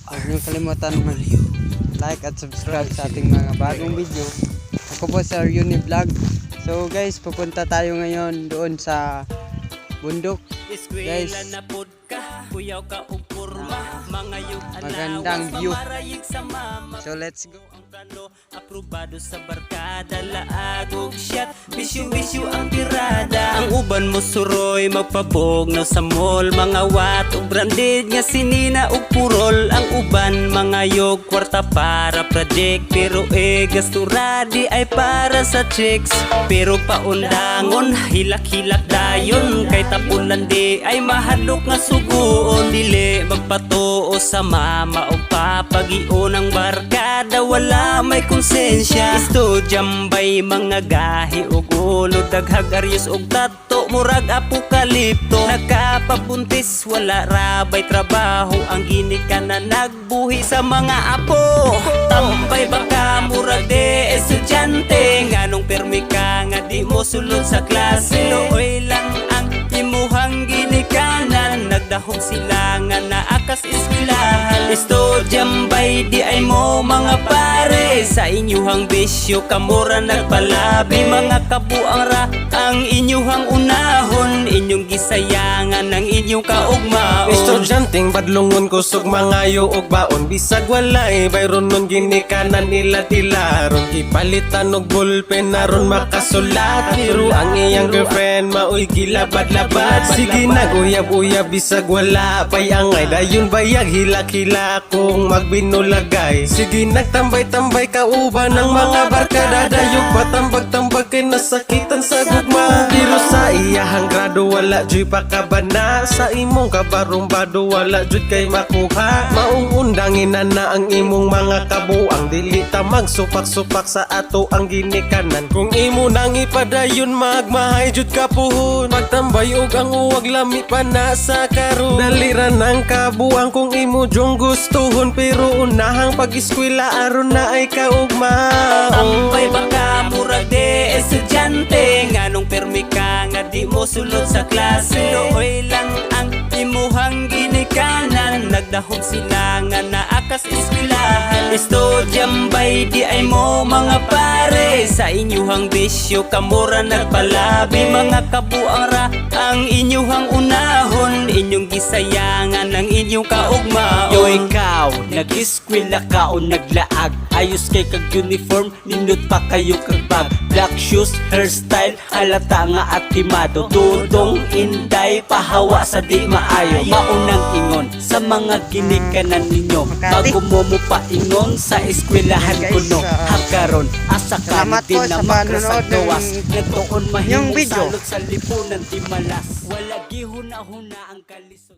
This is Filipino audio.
Huwag niyong kalimutan mag-like at subscribe sa ating mga bagong video. Ako po sa Uni Vlog. So guys, pupunta tayo ngayon doon sa bundok. Guys, magandang view. So let's go. Aprobado sa barkada, laag og shot, bisyo ang tirada. Ang uban mo suroy, magpabognaw sa mall, mga wat og branded nga sinina og purol. Ang uban mga yog, kwarta para project, pero gastura di ay para sa chicks. Pero paundangon, hilak-hilak dayon, kay tapunan di ay mahadlok nga suguon. Dili magpatuo sa mama o papagion ang barkada, wala may konsensya. Estudyambay mga gahi og ulo, daghag aryos og tato, murag apokalipto. Nagkapabuntis, wala rabay trabaho, ang ginikanan nagbuhi sa mga apo. Tambay baka murag de estudyante, nganong permi ka nga di mo sulod sa klase. Looy lang ang imuhang ginikanan, nagdahog sila nga naakas eskwelahan. Estudyambay di ay mo mga pare, sa inyuhang bisyo kamura nagpalabi. Mga kabuang ra ang inyuhang unahon, inyong gisayangan ang inyong kaugmaon. Estudyanteng badlungon kusog mangayo og baon, bisag walay bayron nun ginikanan nila tilaron. Gipalitan og bulpen naron makasulat, pero ang iyang girlfriend maoy gilabad-labad. Sige naguyab-uyab bisag wala pay angay, dayon bayag hilak-hilak kung magbinulagay. Sige nagtambay-tambay kauban ng mga barkada, dayog patambag-tambag kay nasakitan sa gugma. Pero sa iyahang grado wala joy pakabana, sa imong kabarumbado wala jud kay makuha. Maong undangin na ang imong mga kabuang, dili ta magsupak-supak sa ato ang ginikanan. Kung imo nang ipadayon magmahay jud ka puhon, magtambay og ang uwag lami pa na sa karon. Daliran ang kabuang kung imo jong gustuhon, pero unahang pag-eskwela aron na ay kaugmaon. Tambay baka murag de estudyante, nganong permi ka nga di mo sulod sa klase. Looy lang ang imuhang ginikanan, nagdahog sila nga naakas eskwelahan. Estudyambay di ay mo mga pare, sa inyuhang bisyo kamura nagpalabi. Mga kabuang ra ang inyuhang unahon, inyong gisayangan ang inyong kaugmaon. Yo ikaw, nag-eskwela ka o naglaag, ayos kay kag uniform, nindot pa kayo kag bag. Black shoes, hairstyle, halata nga atimado. Tudong inday, pahawa sa di maayo. Maunang ingon sa mga ginikanan ninyo, bago mo pa ingon sa eskwelahan kuno. Hakaron, asa ka din na makrasag gawas, nagtuon mahimong salot sa lipunan di malas. Wala gihuna-huna ang kalisod.